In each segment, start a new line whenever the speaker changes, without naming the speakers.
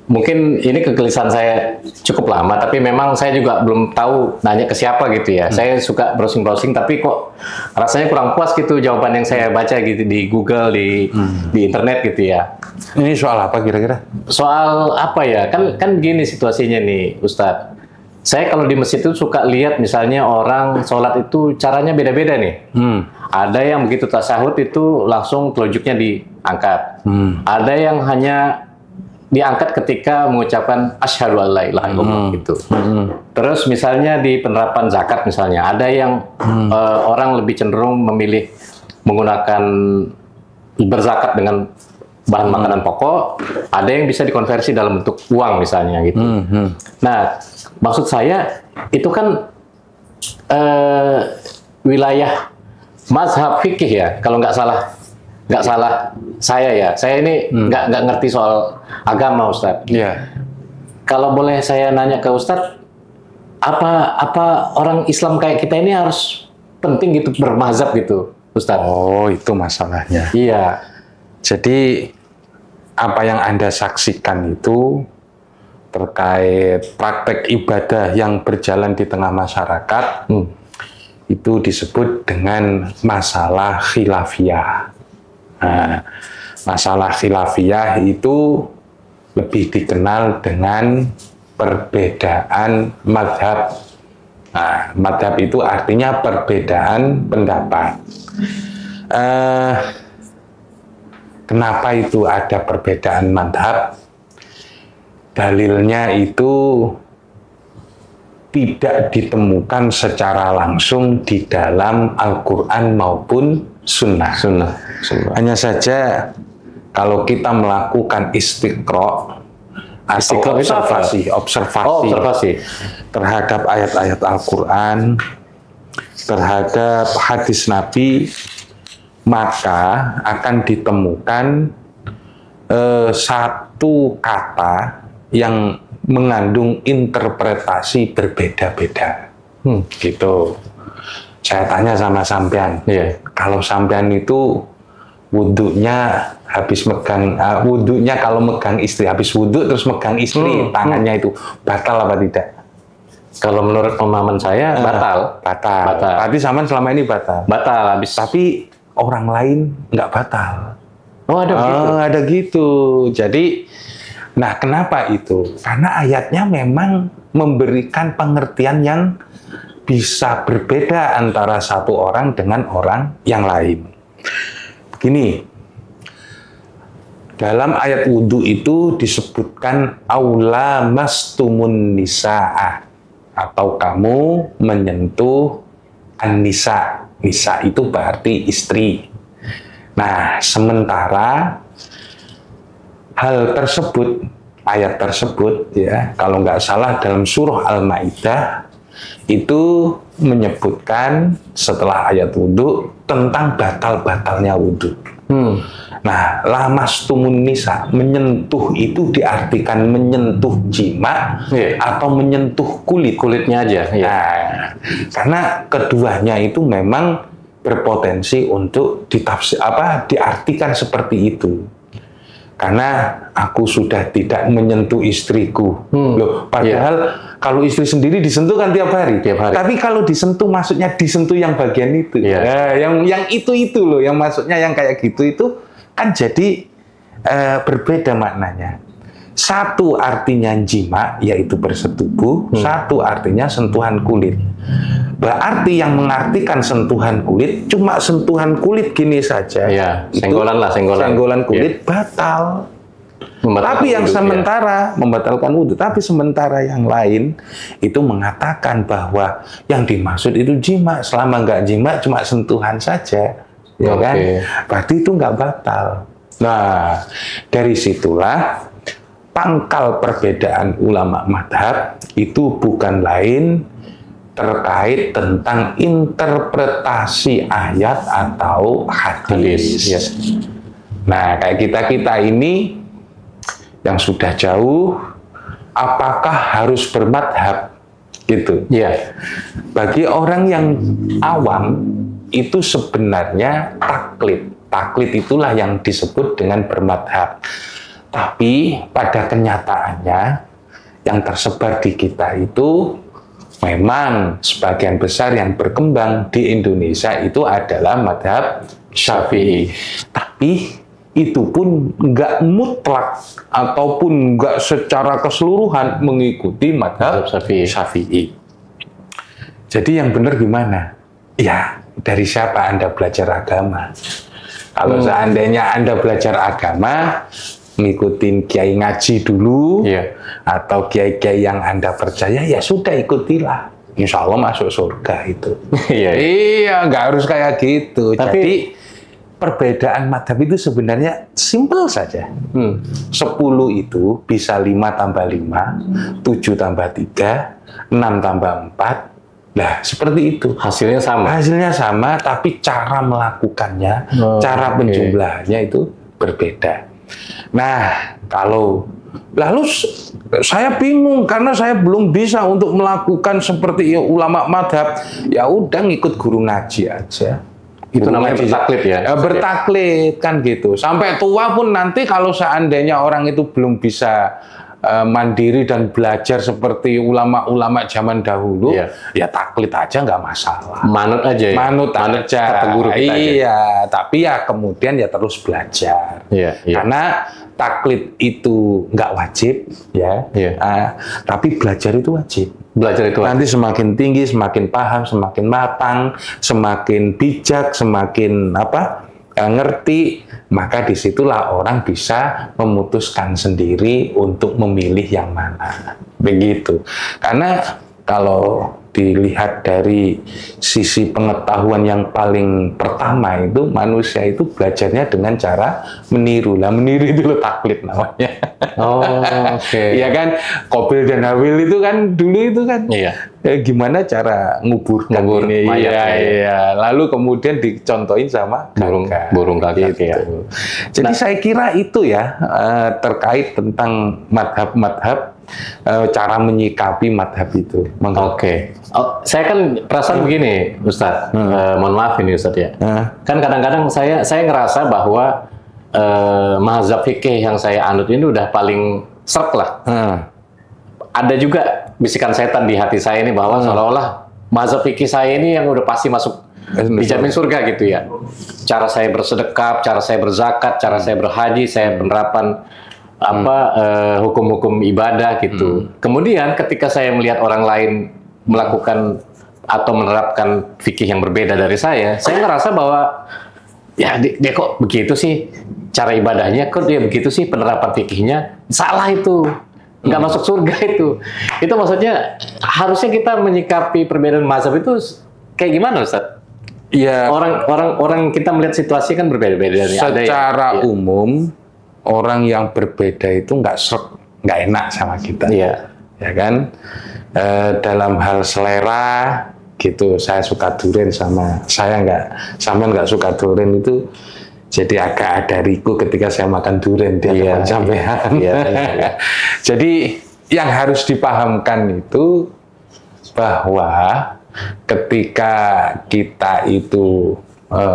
mungkin ini kegelisahan saya cukup lama, tapi memang saya juga belum tahu nanya ke siapa gitu ya. Saya suka browsing-browsing, tapi kok rasanya kurang puas gitu jawaban yang saya baca gitu di Google, di internet gitu ya.
Ini soal apa kira-kira?
Soal apa ya? Kan gini situasinya nih, Ustadz. Saya kalau di masjid itu suka lihat misalnya orang sholat itu caranya beda-beda nih. Ada yang begitu tasyahud itu langsung telunjuknya diangkat. Ada yang hanya diangkat ketika mengucapkan asyhadu an la ilaha illallah gitu. Terus misalnya di penerapan zakat misalnya, ada yang orang lebih cenderung memilih menggunakan berzakat dengan bahan makanan pokok, ada yang bisa dikonversi dalam bentuk uang misalnya gitu. Nah, maksud saya itu kan wilayah mazhab fikih ya, kalau nggak salah saya ya. Saya ini nggak ngerti soal agama, Ustadz. Kalau boleh saya nanya ke Ustadz, apa orang Islam kayak kita ini harus penting gitu bermazhab gitu, Ustadz?
Oh, itu masalahnya.
Iya.
Jadi apa yang Anda saksikan itu terkait praktek ibadah yang berjalan di tengah masyarakat, itu disebut dengan masalah khilafiyah. Nah, masalah khilafiyah itu lebih dikenal dengan perbedaan madhab. Nah, madhab itu artinya perbedaan pendapat. Kenapa itu ada perbedaan madhab? Dalilnya itu tidak ditemukan secara langsung di dalam Al-Quran maupun Sunnah. Hanya saja kalau kita melakukan istiqra atau observasi terhadap ayat-ayat Al-Quran, terhadap hadis Nabi, maka akan ditemukan satu kata yang mengandung interpretasi berbeda-beda. Gitu. Saya tanya sama sampean, kalau sampean itu wudhunya habis megang, wudhunya kalau megang istri, habis wudhu terus megang istri, tangannya itu batal apa tidak?
Kalau menurut pemahaman saya batal.
Berarti sampean selama ini batal.
Batal habis.
Tapi orang lain nggak batal.
Oh, ada gitu.
Ada gitu. Jadi, nah kenapa itu? Karena ayatnya memang memberikan pengertian yang bisa berbeda antara satu orang dengan orang yang lain. Begini, dalam ayat wudhu itu disebutkan aula mastumun nisa'a, atau kamu menyentuh an-nisa. Nisa itu berarti istri. Nah, sementara hal tersebut, ayat tersebut ya, kalau nggak salah dalam surah Al-Maidah itu menyebutkan setelah ayat wudhu tentang batal-batalnya wudhu. Nah, lamastumun nisa, menyentuh itu diartikan menyentuh jima atau menyentuh kulitnya aja. Nah, karena keduanya itu memang berpotensi untuk diartikan seperti itu. Karena aku sudah tidak menyentuh istriku. Loh, padahal kalau istri sendiri disentuh kan tiap hari. Tapi kalau disentuh maksudnya disentuh yang bagian itu. Yang itu loh, yang maksudnya yang kayak gitu itu kan jadi berbeda maknanya. Satu artinya jima, yaitu bersetubuh. Satu artinya sentuhan kulit. Berarti yang mengartikan sentuhan kulit cuma sentuhan kulit gini saja. Senggolan kulit batal. Tapi yang sementara membatalkan wudhu. Tapi sementara yang lain itu mengatakan bahwa yang dimaksud itu jima. Selama nggak jima cuma sentuhan saja, ya kan? Berarti itu nggak batal. Nah, dari situlah pangkal perbedaan ulama madhab itu bukan lain terkait tentang interpretasi ayat atau hadis. Nah, kayak kita ini yang sudah jauh, apakah harus bermadhab? Gitu. Bagi orang yang awam, itu sebenarnya taklid. Taklid itulah yang disebut dengan bermadhab. Tapi pada kenyataannya yang tersebar di kita itu memang sebagian besar yang berkembang di Indonesia itu adalah mazhab Syafi'i. Tapi itu pun nggak mutlak ataupun nggak secara keseluruhan mengikuti mazhab Syafi'i. Jadi yang benar gimana? Ya, dari siapa Anda belajar agama? Kalau seandainya Anda belajar agama, ngikutin kiai ngaji dulu, atau kiai-kiai yang Anda percaya, ya sudah ikutilah. Insya Allah masuk surga itu. Iya, nggak harus kayak gitu. Jadi perbedaan madhab itu sebenarnya simpel saja. 10 itu bisa 5 tambah 5, 7 tambah 3, 6 tambah 4. Nah, seperti itu.
Hasilnya sama.
Hasilnya sama, tapi cara melakukannya, cara penjumlahannya itu berbeda. Nah, lalu saya bingung karena saya belum bisa untuk melakukan seperti ulama madhab. Ya udah ngikut guru ngaji aja.
Itu namanya bertaklid ya?
Bertaklid kan gitu. Sampai tua pun nanti kalau seandainya orang itu belum bisa mandiri dan belajar seperti ulama-ulama zaman dahulu, ya taklid aja nggak masalah.
Manut aja ya?
Manut aja.
Kata guru kita
iya, tapi ya kemudian ya terus belajar. Karena taklid itu nggak wajib, tapi belajar itu wajib.
Belajar itu
nanti semakin tinggi, semakin paham, semakin matang, semakin bijak, semakin ngerti, maka disitulah orang bisa memutuskan sendiri untuk memilih yang mana. Begitu. Karena kalau dilihat dari sisi pengetahuan yang paling pertama itu, manusia itu belajarnya dengan cara meniru. Lah meniru itu lo taklid namanya. Iya kan, Qabil dan Habil itu kan dulu itu kan gimana cara nguburkan ini. Lalu kemudian dicontohin sama
burung gagak
gitu. Jadi saya kira itu ya terkait tentang madhab-madhab, cara menyikapi madhab itu.
Saya kan perasaan begini, Ustadz. Mohon maaf ini Ustadz ya. Kan kadang-kadang saya ngerasa bahwa mazhab fikih yang saya anut ini udah paling serk lah. Ada juga bisikan setan di hati saya ini bahwa seolah-olah mazhab fikih saya ini yang udah pasti masuk dijamin surga gitu ya. Cara saya bersedekap, cara saya berzakat, cara saya berhaji, saya penerapan hukum-hukum ibadah gitu. Kemudian ketika saya melihat orang lain melakukan atau menerapkan fikih yang berbeda dari saya ngerasa bahwa ya dia kok begitu sih cara ibadahnya, kok dia begitu sih penerapan fikihnya, salah itu, nggak masuk surga itu. Itu maksudnya harusnya kita menyikapi perbedaan mazhab itu kayak gimana, Ustaz?
Ya,
orang kita melihat situasi kan berbeda-beda.
Secara umum orang yang berbeda itu nggak enak sama kita, ya kan? Dalam hal selera gitu, saya suka durian sama sampean nggak suka durian itu, jadi agak ada riku ketika saya makan durian di hadapan sampean. Jadi yang harus dipahamkan itu bahwa ketika kita itu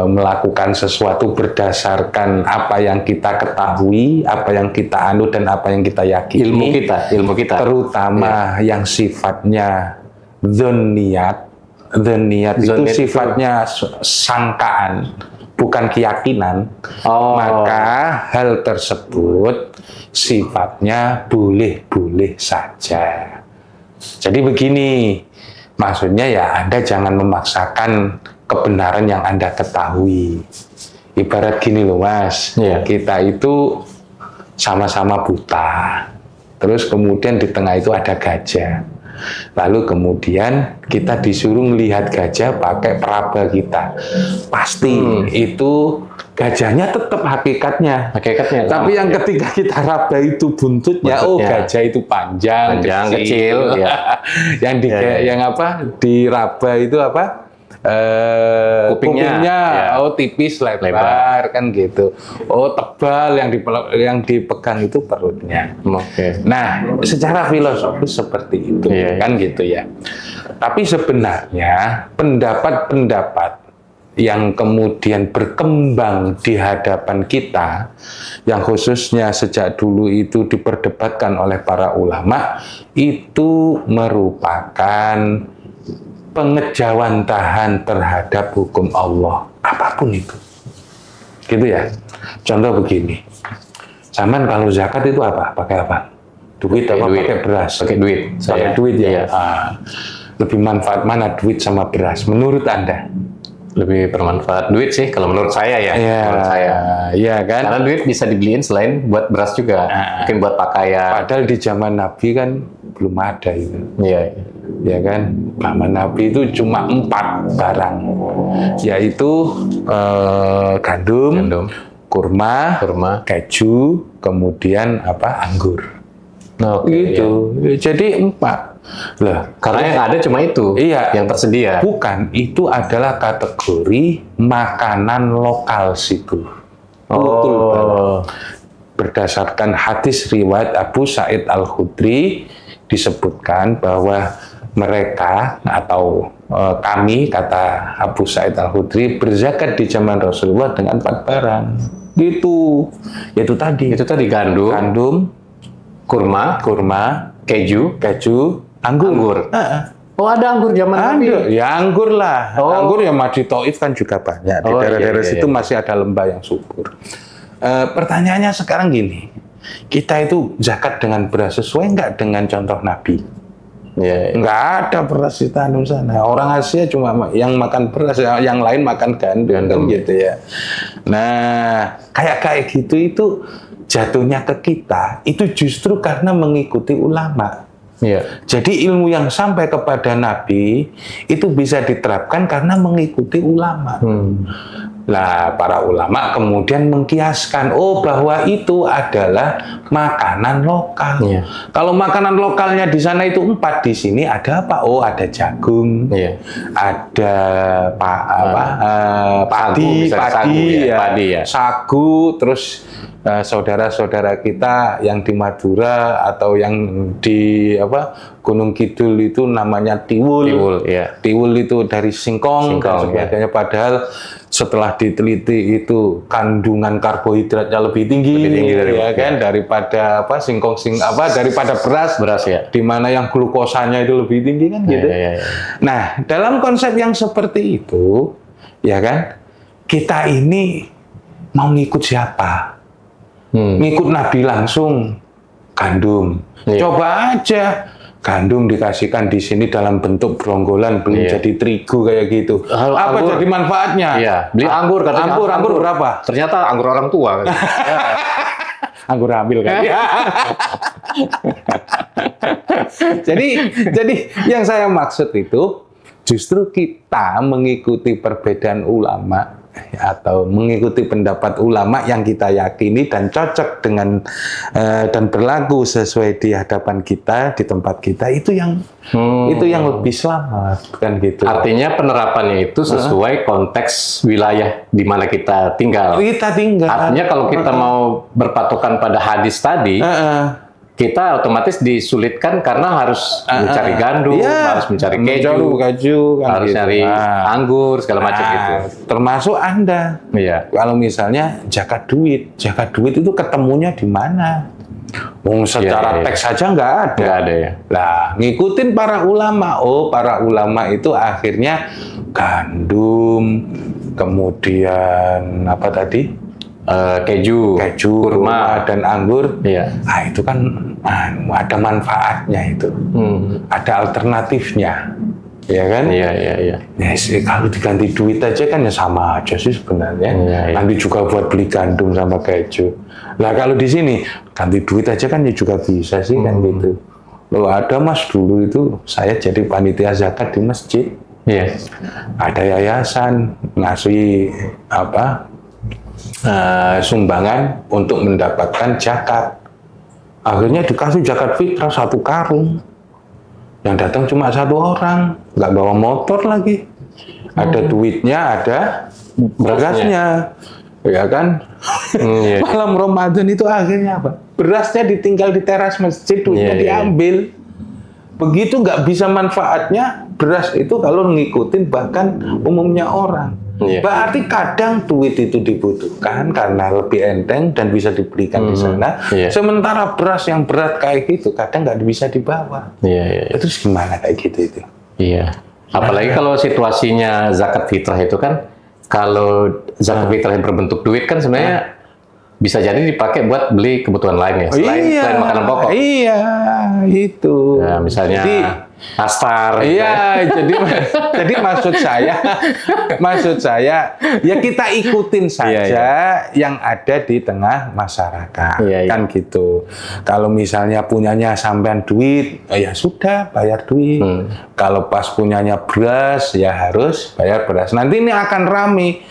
melakukan sesuatu berdasarkan apa yang kita ketahui, apa yang kita anut dan apa yang kita yakini,
ilmu kita,
terutama yang sifatnya dzanniyat itu sifatnya sangkaan, bukan keyakinan, maka hal tersebut sifatnya boleh-boleh saja. Jadi begini, maksudnya ya Anda jangan memaksakan kebenaran yang Anda ketahui. Ibarat gini loh Mas, kita itu sama-sama buta, terus kemudian di tengah itu ada gajah. Lalu kemudian kita disuruh melihat gajah pakai peraba kita. Pasti itu gajahnya tetap hakikatnya. Tapi yang ketika kita raba itu buntutnya, gajah itu panjang kecil. Yang diraba itu kupingnya tipis lebar kan gitu. Tebal, yang dipegang itu perutnya. Nah, secara filosofis seperti itu kan gitu ya. Tapi sebenarnya pendapat-pendapat yang kemudian berkembang di hadapan kita, yang khususnya sejak dulu itu diperdebatkan oleh para ulama, itu merupakan pengejawantahan terhadap hukum Allah, apapun itu. Gitu ya. Contoh begini, zaman kalau zakat itu apa? Pakai apa? Duit apa pakai beras?
Pakai duit.
Pakai duit ya. Lebih manfaat mana duit sama beras menurut Anda?
Lebih bermanfaat duit sih kalau menurut saya ya. Menurut saya.
Iya kan?
Karena duit bisa dibeliin selain buat beras juga. Mungkin buat pakaian.
Padahal di zaman Nabi kan belum ada itu.
Iya.
Ya kan? Zaman Nabi itu cuma 4 barang. Yaitu gandum, kurma, keju, kemudian anggur. Gitu. Iya. Jadi 4. Lah,
karena yang ada cuma itu, yang tersedia.
Bukan, itu adalah kategori makanan lokal situ. Betul banget. Berdasarkan hadis riwayat Abu Sa'id Al-Khudri disebutkan bahwa mereka atau kami, kata Abu Sa'id Al-Khudri, berzakat di zaman Rasulullah dengan 4 barang. Gitu. Itu tadi gandum, kurma, keju, anggur.
Oh, ada anggur zaman Nabi?
Ya anggur lah. Anggur yang di Taif kan juga banyak. Di daerah-daerah situ masih ada lembah yang subur. Pertanyaannya sekarang gini, kita itu zakat dengan beras sesuai nggak dengan contoh Nabi? Nggak ada beras di tanah sana. Orang Asia cuma yang makan beras, yang lain makan gandum gitu ya. Nah, kayak gitu itu jatuhnya ke kita itu justru karena mengikuti ulama. Jadi ilmu yang sampai kepada Nabi itu bisa diterapkan karena mengikuti ulama. Lah, para ulama kemudian mengkiaskan, bahwa itu adalah makanan lokal. Kalau makanan lokalnya di sana itu 4, di sini ada apa? Ada jagung, ada padi, sagu, terus saudara-saudara kita yang di Madura atau yang di Gunung Kidul itu namanya tiwul. Tiwul itu dari singkong dan sebagainya. Padahal setelah diteliti itu kandungan karbohidratnya lebih tinggi daripada daripada beras di mana yang glukosanya itu lebih tinggi kan gitu. Nah, dalam konsep yang seperti itu ya kan, kita ini mau ngikut siapa? Ngikut Nabi langsung gandum. Coba aja gandum dikasihkan di sini dalam bentuk beronggolan, belum jadi terigu kayak gitu. Apa anggur, jadi manfaatnya?
Beli anggur, katanya
anggur berapa?
Ternyata anggur orang tua. Kan?
Anggur hamil kan? Jadi yang saya maksud itu justru kita mengikuti perbedaan ulama atau mengikuti pendapat ulama yang kita yakini dan cocok dengan dan berlaku sesuai di hadapan kita, di tempat kita, itu yang lebih selamat, kan gitu.
Artinya penerapannya itu sesuai konteks wilayah di mana kita tinggal. Artinya kalau kita mau berpatokan pada hadis tadi, kita otomatis disulitkan karena harus mencari gandum, harus mencari keju, harus cari anggur, segala macam itu.
Termasuk Anda, kalau misalnya zakat duit itu ketemunya di mana? Secara teks saja nggak ada. Lah, ngikutin para ulama. Para ulama itu akhirnya gandum, kemudian apa tadi? Keju, kurma dan anggur. Itu kan ada manfaatnya itu. Ada alternatifnya. Ya kan? Kalau diganti duit aja kan ya sama aja sih sebenarnya. Nanti juga buat beli gandum sama keju. Nah, kalau di sini ganti duit aja kan ya juga bisa sih kan gitu. Loh, ada Mas dulu itu saya jadi panitia zakat di masjid. Ada yayasan ngasih sumbangan untuk mendapatkan zakat. Akhirnya dikasih zakat fitrah 1 karung. Yang datang cuma 1 orang, nggak bawa motor lagi. Ada duitnya, ada berasnya, ya kan? Malam Ramadan itu akhirnya apa? Berasnya ditinggal di teras masjid, duitnya diambil. Begitu nggak bisa manfaatnya beras itu kalau ngikutin bahkan umumnya orang.
Iya.
Berarti kadang duit itu dibutuhkan karena lebih enteng dan bisa diberikan di sana.
Iya.
Sementara beras yang berat kayak gitu kadang nggak bisa dibawa.
Iya.
Itu gimana kayak gitu itu?
Iya. Apalagi kalau situasinya zakat fitrah itu kan, kalau zakat fitrah yang berbentuk duit kan sebenarnya bisa jadi dipakai buat beli kebutuhan lain ya, selain makanan pokok.
Iya, itu.
Ya, misalnya nastar.
Iya, jadi maksud saya ya kita ikutin saja yang ada di tengah masyarakat, kan gitu. Kalau misalnya punyanya sampean duit, ya sudah bayar duit. Kalau pas punyanya beras, ya harus bayar beras. Nanti ini akan rame.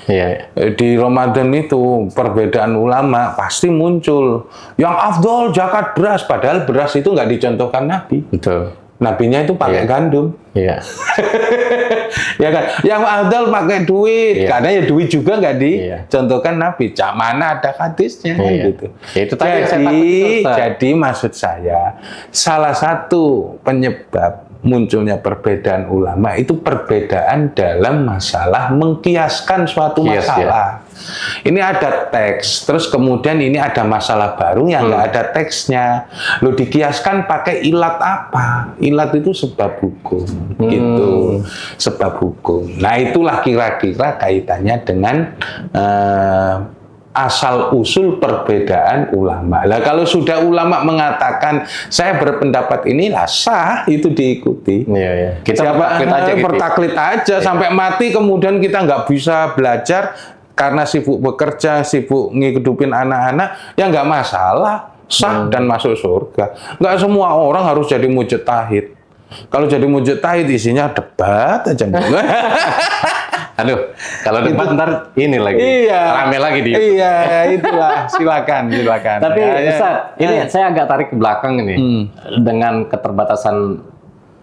Di Ramadan itu perbedaan ulama pasti muncul. Yang afdol zakat beras, padahal beras itu nggak dicontohkan Nabi.
Betul.
Nabinya itu pakai gandum.
Iya.
Ya kan? Yang afdal pakai duit. Karena ya duit juga nggak dicontohkan Nabi. Cak mana ada hadisnya gitu.
Itu tadi
jadi maksud saya salah satu penyebab munculnya perbedaan ulama itu perbedaan dalam masalah mengkiaskan suatu masalah. Ini ada teks, terus kemudian ini ada masalah baru yang nggak ada teksnya. Lo dikiaskan pakai ilat apa? Ilat itu sebab hukum, gitu. Sebab hukum. Nah itulah kira-kira kaitannya dengan asal usul perbedaan ulama. Lah kalau sudah ulama mengatakan saya berpendapat inilah sah, itu diikuti.
Kita
bertaklid aja sampai mati, kemudian kita nggak bisa belajar karena sibuk bekerja, sibuk ngidupin anak-anak, ya nggak masalah, sah dan masuk surga. Nggak semua orang harus jadi mujtahid. Kalau jadi mujtahid isinya debat aja.
Aduh, kalau debat ntar ini lagi, rame lagi di YouTube.
Iya, itulah. Silakan.
Tapi Ustaz, ini saya agak tarik ke belakang ini dengan keterbatasan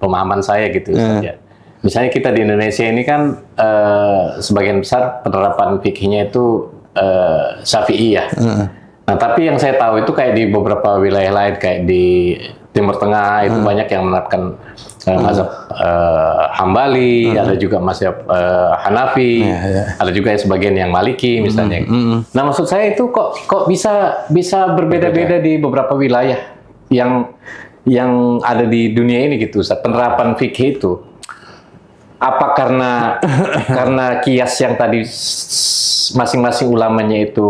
pemahaman saya gitu Ustaz ya. Misalnya kita di Indonesia ini kan sebagian besar penerapan fikihnya itu Syafi'i ya. Nah, tapi yang saya tahu itu kayak di beberapa wilayah lain kayak di Timur Tengah itu banyak yang menerapkan mazhab Hambali, ada juga mazhab Hanafi, ada juga sebagian yang Maliki misalnya. Nah, maksud saya itu kok bisa berbeda-beda di beberapa wilayah yang ada di dunia ini gitu, Ustaz. Penerapan fikih itu apa karena kias yang tadi masing-masing ulamanya itu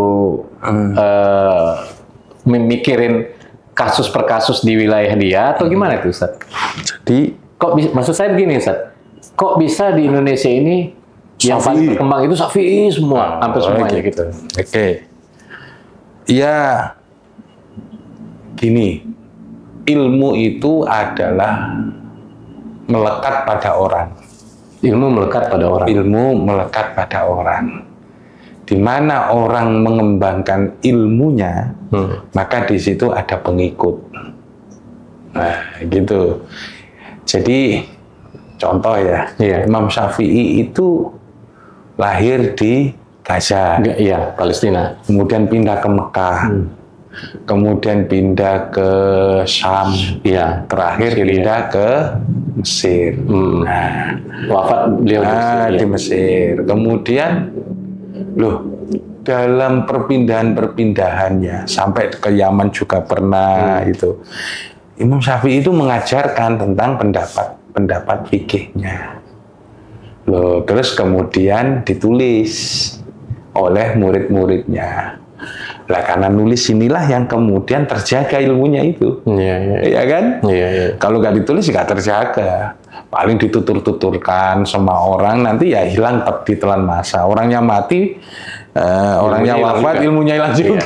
memikirin kasus per kasus di wilayah dia atau gimana itu Ustaz?
Jadi
maksud saya begini Ustaz, kok bisa di Indonesia ini yang paling berkembang itu Syafi'i semua, hampir semuanya gitu.
Ya gini, ilmu itu adalah melekat pada orang.
Ilmu melekat pada orang. Di mana orang mengembangkan ilmunya, maka di situ ada pengikut. Nah, gitu. Jadi, contoh ya, Imam Syafi'i itu lahir di Gaza, Palestina.
Kemudian pindah ke Mekah, kemudian pindah ke Syam, terakhir pindah ke Mesir.
Nah, wafat beliau
di Mesir. Kemudian, dalam perpindahan-perpindahannya sampai ke Yaman juga pernah itu. Imam Syafi'i itu mengajarkan tentang pendapat fikihnya. Terus kemudian ditulis oleh murid-muridnya. Lah karena nulis inilah yang kemudian terjaga ilmunya itu. Iya kan? Kalau nggak ditulis nggak terjaga. Paling ditutur-tuturkan sama orang, nanti ya hilang ditelan masa. Orangnya mati, orangnya wafat, ilmunya hilang juga.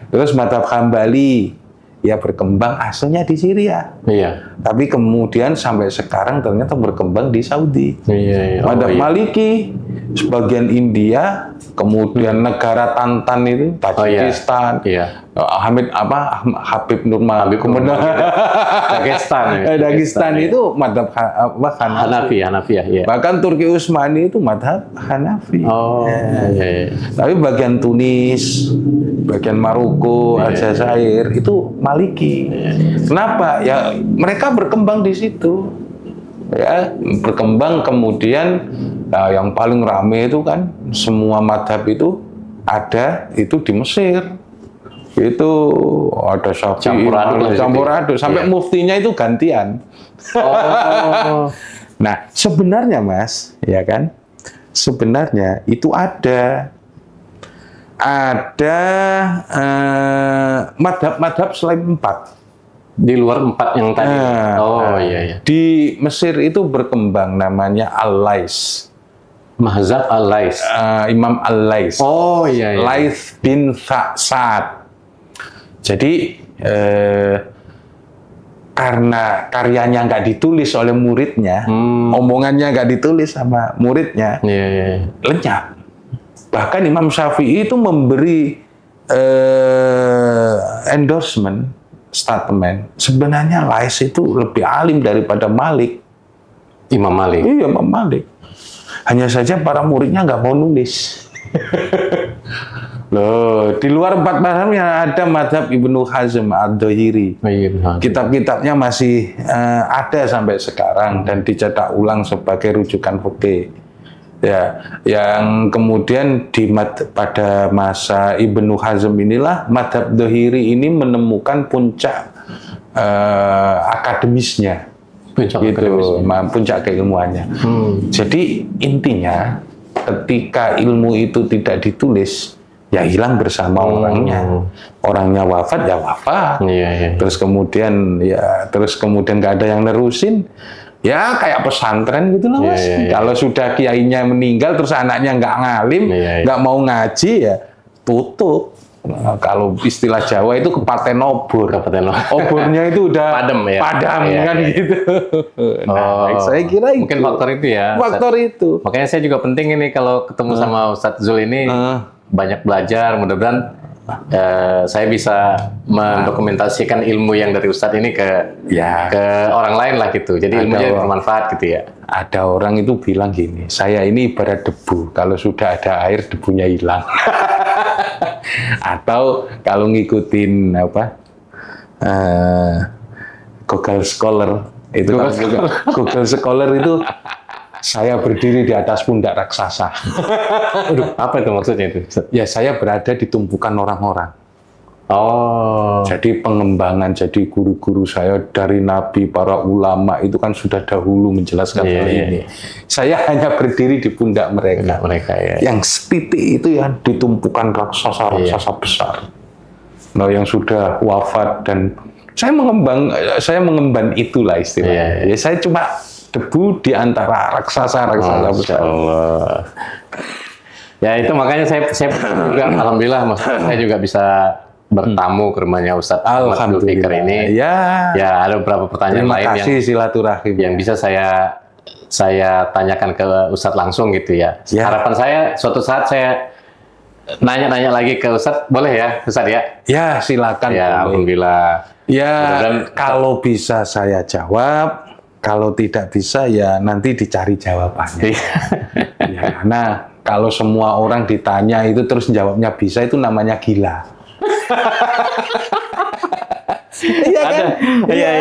Terus mazhab Hambali ya berkembang aslinya di Syria. Tapi kemudian sampai sekarang ternyata berkembang di Saudi. Mazhab Maliki sebagian India, kemudian negara Tantan itu Tajikistan, Habib Nurmalik, kemudian Dagestan itu mazhab Hanafi. Bahkan Turki Utsmani itu mazhab Hanafi. Tapi bagian Tunis, bagian Maroko, Aljazair itu Maliki. Kenapa? Ya mereka berkembang di situ. ya, berkembang kemudian yang paling rame itu kan semua madhab itu ada itu di Mesir. Itu ada Syafi'i, campur aduk sampai muftinya itu gantian.
Oh.
Nah, sebenarnya Mas, ya kan? Sebenarnya itu ada madhab-madhab selain 4.
Di luar 4 yang tadi. Iya.
Di Mesir itu berkembang namanya Al-Lais.
Mazhab Al-Lais.
Imam Al-Lais.
Oh iya.
Lais bin Sa'ad. Jadi karena karyanya nggak ditulis oleh muridnya, omongannya nggak ditulis sama muridnya, lenyap. Bahkan Imam Syafi'i itu memberi endorsement, statement. Sebenarnya Lais itu lebih alim daripada Malik.
Imam Malik?
Iya, Imam Malik. Hanya saja para muridnya nggak mau nulis. Loh, di luar 4 madhabnya ada madhab Ibnu Hazm Ad-Dhahiri. Kitab-kitabnya masih ada sampai sekarang dan dicetak ulang sebagai rujukan fikih. Ya, yang kemudian pada masa Ibnu Hazm inilah madhab Dhahiri ini menemukan puncak akademisnya, puncak keilmuannya. Jadi intinya ketika ilmu itu tidak ditulis, ya hilang bersama orangnya wafat ya wafat. Terus kemudian nggak ada yang nerusin. Ya kayak pesantren gitu loh Mas. Kalau sudah kiainya meninggal terus anaknya nggak ngalim, nggak mau ngaji ya tutup. Nah, kalau istilah Jawa itu kepaten obor. Obornya itu udah padam kan gitu. Nah, saya kira itu.
Mungkin faktor itu ya.
Faktor itu.
Makanya saya juga penting ini kalau ketemu sama Ustadz Zul ini banyak belajar. Mudah-mudahan saya bisa mendokumentasikan ilmu yang dari Ustadz ini ke orang lain lah gitu. Jadi ilmunya bermanfaat gitu ya.
Ada orang itu bilang gini, saya ini ibarat debu. Kalau sudah ada air, debunya hilang. Atau kalau ngikutin Google Scholar itu Google Scholar itu saya berdiri di atas pundak raksasa.
Aduh, apa itu maksudnya itu?
Ya, saya berada di tumpukan orang-orang.
Oh.
Jadi pengembangan, jadi guru-guru saya dari Nabi, para ulama itu kan sudah dahulu menjelaskan hal ini. Saya hanya berdiri di pundak mereka. Yang titik itu ya di tumpukan raksasa-raksasa besar. Nah, yang sudah wafat dan saya mengemban itulah istilahnya. Ya, saya cuma debu di antara raksasa-raksasa besar.
Allah. Ya itu makanya saya juga alhamdulillah Mas, saya juga bisa bertamu ke rumahnya Ustadz Ahmad Abdul Fikar ini. Ya ada beberapa pertanyaan lain
silaturahim
yang bisa saya tanyakan ke Ustadz langsung gitu ya. Harapan saya suatu saat saya nanya-nanya lagi ke Ustadz, boleh ya Ustadz ya?
Ya silakan.
Ya alhamdulillah.
Ya kalau bisa saya jawab. Kalau tidak bisa ya nanti dicari jawabannya. Ya, nah, kalau semua orang ditanya itu terus jawabnya bisa itu namanya gila. Iya kan? Iya.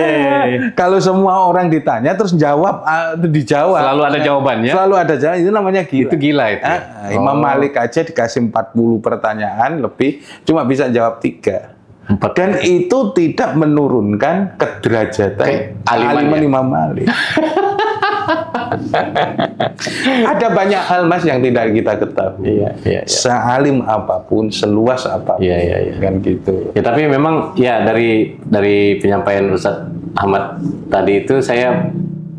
Kalau semua orang ditanya terus dijawab.
Selalu ada jawabannya.
Selalu ada jawaban itu namanya gila.
Itu gila itu.
Imam Malik aja dikasih 40 pertanyaan lebih cuma bisa jawab 3. Dan itu tidak menurunkan kederajatan aliman Imam Malik. Ada banyak hal Mas yang tidak kita ketahui. Sealim apapun, seluas apapun, kan gitu.
Ya tapi memang ya dari penyampaian Ustadz Ahmad tadi itu saya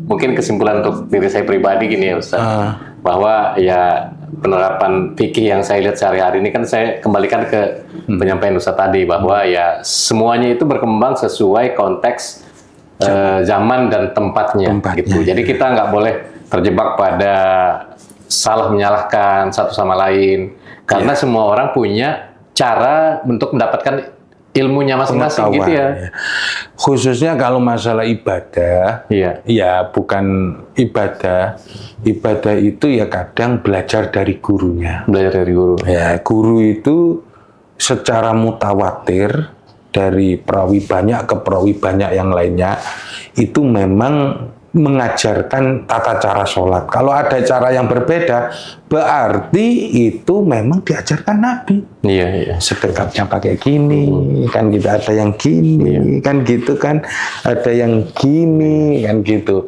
mungkin kesimpulan untuk diri saya pribadi gini ya Ustadz, bahwa ya penerapan fikih yang saya lihat sehari-hari ini kan saya kembalikan ke penyampaian Ustadz tadi bahwa ya semuanya itu berkembang sesuai konteks zaman dan tempatnya gitu. Jadi kita nggak boleh terjebak pada salah menyalahkan satu sama lain karena semua orang punya cara untuk mendapatkan ilmunya masing-masing gitu ya.
Khususnya kalau masalah ibadah, ya bukan ibadah. Ibadah itu ya kadang belajar dari gurunya.
Belajar dari guru.
Ya, guru itu secara mutawatir dari perawi banyak ke perawi banyak yang lainnya itu memang mengajarkan tata cara sholat. Kalau ada cara yang berbeda, berarti itu memang diajarkan Nabi.
Iya, iya.
Sedekatnya pakai gini, kan gitu. Ada yang gini, kan gitu kan. Ada yang gini, kan gitu.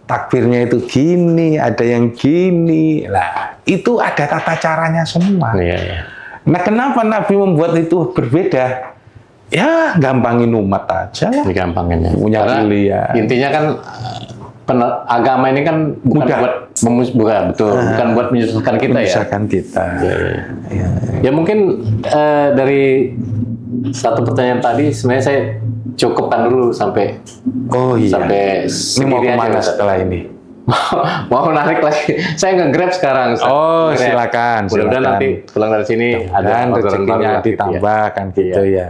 Takbirnya itu gini, ada yang gini. Nah, itu ada tata caranya semua.
Iya, iya.
Nah, kenapa Nabi membuat itu berbeda? Ya, gampangin umat aja lah.
Digampangin ya.
Punya
Karena
pilihan.
intinya kan agama ini kan bukan
Mudah.
buat bukan buat menyusahkan kita ya.
Menyusahkan kita.
Ya mungkin dari satu pertanyaan tadi sebenarnya saya cukupkan dulu sampai sampai
ini mau kemana setelah ini?
mau menarik lagi. Saya nge-grab sekarang.
Oh, silakan.
Mudah-mudahan nanti pulang dari sini ada
dan rezekinya ditambah kan gitu ya.